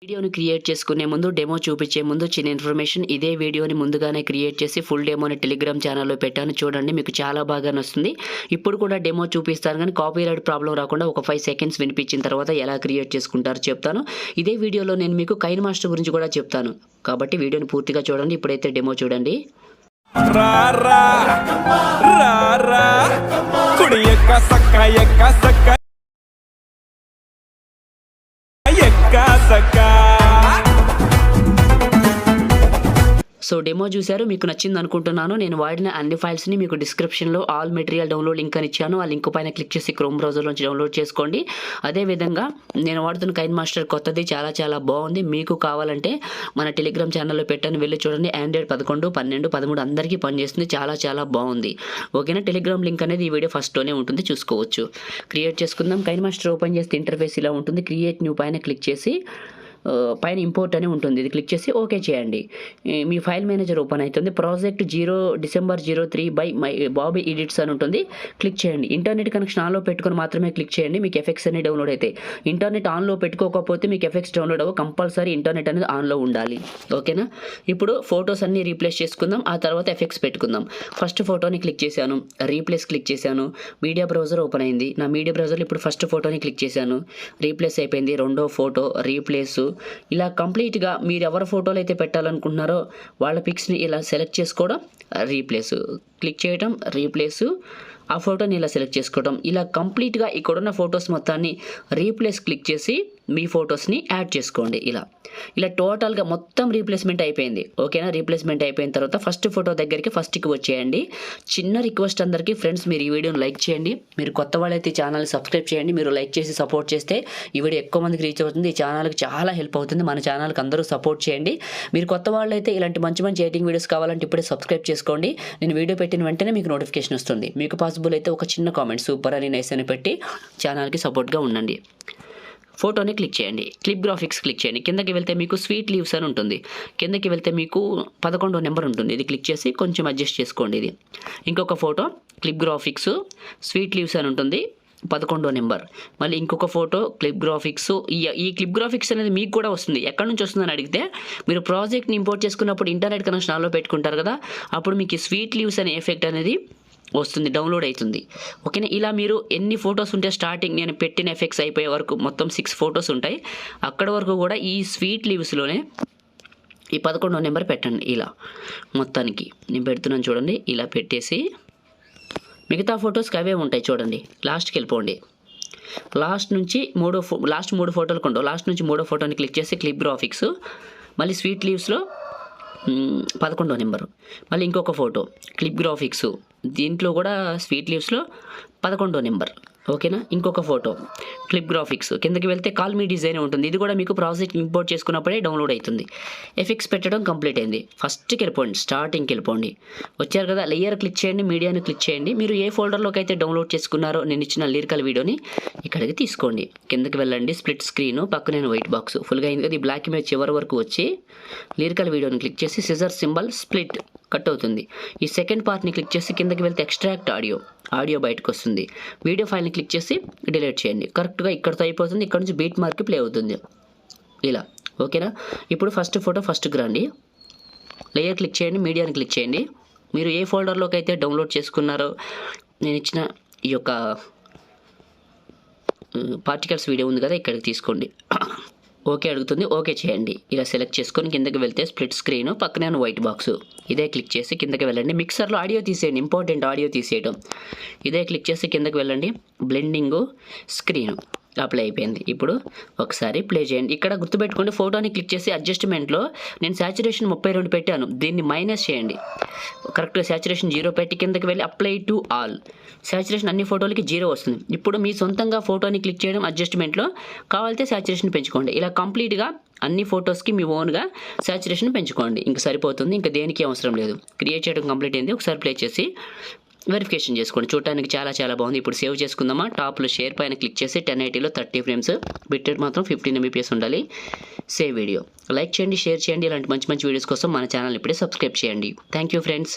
వీడియోని క్రియేట్ చేసుకునే ముందు డెమో చూపించే ముందు చిన్న ఇన్ఫర్మేషన్. ఇదే వీడియోని ముందుగానే క్రియేట్ చేసి ఫుల్ డెమోని టెలిగ్రామ్ ఛానల్లో పెట్టాను, చూడండి, మీకు చాలా బాగా నచ్చుతుంది. ఇప్పుడు కూడా డెమో చూపిస్తాను, కానీ కాపీరైట్ ప్రాబ్లం రాకుండా ఒక 5 సెకండ్స్ వినిపించిన తర్వాత ఎలా క్రియేట్ చేసుకుంటారో చెప్తాను. ఇదే వీడియోలో నేను మీకు కైన్ మాస్టర్ గురించి కూడా చెప్తాను, కాబట్టి వీడియోని పూర్తిగా చూడండి. ఇప్పుడైతే డెమో చూడండి. సో డెమో చూశారు, మీకు నచ్చింది అనుకుంటున్నాను. నేను వాడిన అన్ని ఫైల్స్ని మీకు డిస్క్రిప్షన్లో ఆల్ మెటీరియల్ డౌన్లోడ్ లింక్ అని ఇచ్చాను. ఆ లింక్ పైన క్లిక్ చేసి క్రోమ్ బ్రౌజర్ నుంచి డౌన్లోడ్ చేసుకోండి. అదేవిధంగా నేను వాడుతున్న కైన్ మాస్టర్ కొత్తది, చాలా చాలా బాగుంది. మీకు కావాలంటే మన టెలిగ్రామ్ ఛానల్లో పెట్టాను, వెళ్ళి చూడండి. ఆండ్రాయిడ్ 11, 12, 13 అందరికీ పనిచేస్తుంది, చాలా చాలా బాగుంది. ఓకేనా? టెలిగ్రామ్ లింక్ అనేది ఈ వీడియో ఫస్ట్లోనే ఉంటుంది, చూసుకోవచ్చు. క్రియేట్ చేసుకుందాం. కైన్ మాస్టర్ ఓపెన్ చేస్తే ఇంటర్ఫేస్ ఇలా ఉంటుంది. క్రియేట్ న్యూ పైన క్లిక్ చేసి పైన ఇంపోర్ట్ అని ఉంటుంది, ఇది క్లిక్ చేసి ఓకే చేయండి. మీ ఫైల్ మేనేజర్ ఓపెన్ అవుతుంది. Project 0 December 03 by my Bobby edits అని ఉంటుంది, క్లిక్ చేయండి. ఇంటర్నెట్ కనెక్షన్ ఆన్లో పెట్టుకొని మాత్రమే క్లిక్ చేయండి, మీకు ఎఫెక్ట్స్ అన్ని డౌన్లోడ్ అవుతాయి. ఇంటర్నెట్ ఆన్లో పెట్టుకోకపోతే మీకు ఎఫెక్ట్స్ డౌన్లోడ్ అవ్వ, కంపల్సరీ ఇంటర్నెట్ అనేది ఆన్లో ఉండాలి. ఓకేనా? ఇప్పుడు ఫొటోస్ అన్ని రీప్లేస్ చేసుకుందాం, ఆ తర్వాత ఎఫెక్ట్స్ పెట్టుకుందాం. ఫస్ట్ ఫోటోని క్లిక్ చేశాను, రీప్లేస్ క్లిక్ చేశాను, మీడియా బ్రౌజర్ ఓపెన్ అయింది. నా మీడియా బ్రౌజర్లో ఇప్పుడు ఫస్ట్ ఫోటోని క్లిక్ చేశాను, రీప్లేస్ అయిపోయింది. రెండో ఫోటో రీప్లేస్. ఇలా కంప్లీట్గా మీరు ఎవరి ఫోటోలు అయితే పెట్టాలనుకుంటున్నారో వాళ్ళ పిక్స్ని ఇలా సెలెక్ట్ చేసుకోవడం, రీప్లేస్ క్లిక్ చేయడం, రీప్లేస్, ఆ ఫోటోని ఇలా సెలెక్ట్ చేసుకోవడం. ఇలా కంప్లీట్గా ఇక్కడున్న ఫొటోస్ మొత్తాన్ని రీప్లేస్ క్లిక్ చేసి మీ ఫొటోస్ని యాడ్ చేసుకోండి. ఇలా టోటల్గా మొత్తం రీప్లేస్మెంట్ అయిపోయింది. ఓకేనా? రీప్లేస్మెంట్ అయిపోయిన తర్వాత ఫస్ట్ ఫోటో దగ్గరికి ఫస్ట్కి వచ్చేయండి. చిన్న రిక్వెస్ట్ అందరికీ, ఫ్రెండ్స్, మీరు ఈ వీడియోని లైక్ చేయండి. మీరు కొత్త వాళ్ళైతే ఈ ఛానల్ని సబ్స్క్రైబ్ చేయండి. మీరు లైక్ చేసి సపోర్ట్ చేస్తే ఈ వీడియో ఎక్కువ మందికి రీచ్ అవుతుంది, ఈ ఛానల్కి చాలా హెల్ప్ అవుతుంది. మన ఛానల్కి అందరూ సపోర్ట్ చేయండి. మీరు కొత్త వాళ్ళైతే ఇలాంటి మంచి మంచి ఎడిటింగ్ వీడియోస్ కావాలంటే ఇప్పుడే సబ్స్క్రైబ్ చేసుకోండి. నేను వీడియో పెట్టిన వెంటనే మీకు నోటిఫికేషన్ వస్తుంది. మీకు పాసిబుల్ అయితే ఒక చిన్న కామెంట్, సూపర్ అని, నైస్ అని పెట్టి ఛానల్కి సపోర్ట్గా ఉండండి. ఫోటోని క్లిక్ చేయండి, క్లిప్ గ్రాఫిక్స్ క్లిక్ చేయండి. కిందకి వెళ్తే మీకు స్వీట్ లీవ్స్ అని ఉంటుంది, కిందకి వెళ్తే మీకు 11వ నెంబర్ ఉంటుంది, ఇది క్లిక్ చేసి కొంచెం అడ్జస్ట్ చేసుకోండి. ఇది ఇంకొక photo, clip graphics, sweet leaves అని ఉంటుంది, 11వ నెంబర్. మళ్ళీ ఇంకొక ఫోటో, క్లిప్ గ్రాఫిక్స్. ఈ క్లిప్ గ్రాఫిక్స్ అనేది మీకు కూడా వస్తుంది. ఎక్కడి నుంచి వస్తుందని అడిగితే, మీరు ప్రాజెక్ట్ని ఇంపోర్ట్ చేసుకున్నప్పుడు ఇంటర్నెట్ కనెక్షన్ ఆన్లో పెట్టుకుంటారు కదా, అప్పుడు మీకు స్వీట్ లీవ్స్ అనే ఎఫెక్ట్ అనేది వస్తుంది, డౌన్లోడ్ అవుతుంది. ఓకేనా? ఇలా మీరు ఎన్ని ఫొటోస్ ఉంటే స్టార్టింగ్ నేను పెట్టిన ఎఫెక్ట్స్ అయిపోయే వరకు మొత్తం 6 ఫొటోస్ ఉంటాయి, అక్కడ వరకు కూడా ఈ స్వీట్ లీవ్స్లోనే ఈ 11వ నెంబర్ పెట్టండి. ఇలా మొత్తానికి నేను పెడుతున్నాను, చూడండి. ఇలా పెట్టేసి మిగతా ఫొటోస్కి అవే ఉంటాయి, చూడండి. లాస్ట్కి వెళ్ళిపోండి. లాస్ట్ నుంచి లాస్ట్ 3 ఫోటోలు కొంటాం. లాస్ట్ నుంచి 3వ ఫోటోని క్లిక్ చేసి క్లిప్ గ్రాఫిక్స్, మళ్ళీ స్వీట్ లీవ్స్లో 11వ నెంబరు, మళ్ళీ ఇంకొక ఫోటో, క్లిప్ గ్రాఫిక్స్, దీంట్లో కూడా స్వీట్ లీవ్స్లో 11వ నెంబర్. ఓకేనా? ఇంకొక ఫోటో, క్లిప్ గ్రాఫిక్స్, కిందకి వెళ్తే కాల్ మీ డిజైన్ ఉంటుంది, ఇది కూడా మీకు ప్రాజెక్ట్ ఇంపోర్ట్ చేసుకున్నప్పుడే డౌన్లోడ్ అవుతుంది. ఎఫెక్ట్స్ పెట్టడం కంప్లీట్ అయింది. ఫస్ట్కి వెళ్ళిపోండి, స్టార్టింగ్కి వెళ్ళిపోండి. వచ్చారు కదా, లేయర్ క్లిక్ చేయండి, మీడియాని క్లిక్ చేయండి. మీరు ఏ ఫోల్డర్లోకి అయితే డౌన్లోడ్ చేసుకున్నారో నేను ఇచ్చిన లిరికల్ వీడియోని ఇక్కడికి తీసుకోండి. కిందకి వెళ్ళండి, స్ప్లిట్ స్క్రీన్, పక్కనే వైట్ బాక్స్ ఫుల్గా అయింది కదా, ఈ బ్లాక్ ఇమేజ్ చివరి వరకు వచ్చి లిరికల్ వీడియోని క్లిక్ చేసి సిజర్ సింబల్ స్ప్లిట్ కట్ అవుతుంది. ఈ సెకండ్ పార్ట్ని క్లిక్ చేసి కిందకి వెళ్తే ఎక్స్ట్రాక్ట్ ఆడియో బయటకు వస్తుంది. వీడియో ఫైల్ని క్లిక్ చేసి డిలీట్ చేయండి. కరెక్ట్గా ఇక్కడతో అయిపోతుంది, ఇక్కడ నుంచి బీట్ మార్క్ ప్లే అవుతుంది ఇలా. ఓకేనా? ఇప్పుడు ఫస్ట్ ఫోటో ఫస్ట్కి రండి, లేయర్ క్లిక్ చేయండి, మీడియాని క్లిక్ చేయండి. మీరు ఏ ఫోల్డర్లోకి అయితే డౌన్లోడ్ చేసుకున్నారో నేను ఇచ్చిన ఈ యొక్క పార్టికల్స్ వీడియో ఉంది కదా, ఇక్కడికి తీసుకోండి. ఓకే అడుగుతుంది, ఓకే చేయండి. ఇలా సెలెక్ట్ చేసుకొని కిందకి వెళ్తే స్ప్లిట్ స్క్రీన్, పక్కనే వైట్ బాక్స్, ఇదే క్లిక్ చేసి కిందకి వెళ్ళండి. మిక్సర్లో ఆడియో తీసేయండి, ఇంపార్టెంట్ ఆడియో తీసేయడం. ఇదే క్లిక్ చేసి కిందకి వెళ్ళండి, బ్లెండింగ్ స్క్రీన్ అప్లై అయిపోయింది. ఇప్పుడు ఒకసారి ప్లే చేయండి. ఇక్కడ గుర్తుపెట్టుకోండి, ఫోటోని క్లిక్ చేసి అడ్జస్ట్మెంట్లో నేను సాచురేషన్ 32 పెట్టాను, దీన్ని మైనస్ చేయండి. కరెక్ట్గా సాచురేషన్ 0 పెట్టి కిందకి వెళ్ళి అప్లై టు ఆల్, సాచురేషన్ అన్ని ఫోటోలకి 0 వస్తుంది. ఇప్పుడు మీ సొంతంగా ఫోటోని క్లిక్ చేయడం, అడ్జస్ట్మెంట్లో కావాలితే సాచురేషన్ పెంచుకోండి. ఇలా కంప్లీట్గా అన్ని ఫొటోస్కి మీ ఓన్గా సాచురేషన్ పెంచుకోండి, ఇంక సరిపోతుంది. ఇంకా దేనికి అవసరం లేదు. క్రియేట్ చేయడం కంప్లీట్ అయింది. ఒకసారి ప్లే చేసి వెరిఫికేషన్ చేసుకోండి. చూడటానికి చాలా చాలా బాగుంది. ఇప్పుడు సేవ్ చేసుకుందామా. టాప్లో షేర్ పైన క్లిక్ చేసి 1080లో 30 ఫ్రేమ్స్, బిట్రేట్ మాత్రం 15 MBPS ఉండాలి. Save video. లైక్ చేయండి, షేర్ చేయండి. ఇలాంటి మంచి మంచి వీడియోస్ కోసం మన ఛానల్ ఇప్పుడే సబ్స్క్రైబ్ చేయండి. Thank you friends.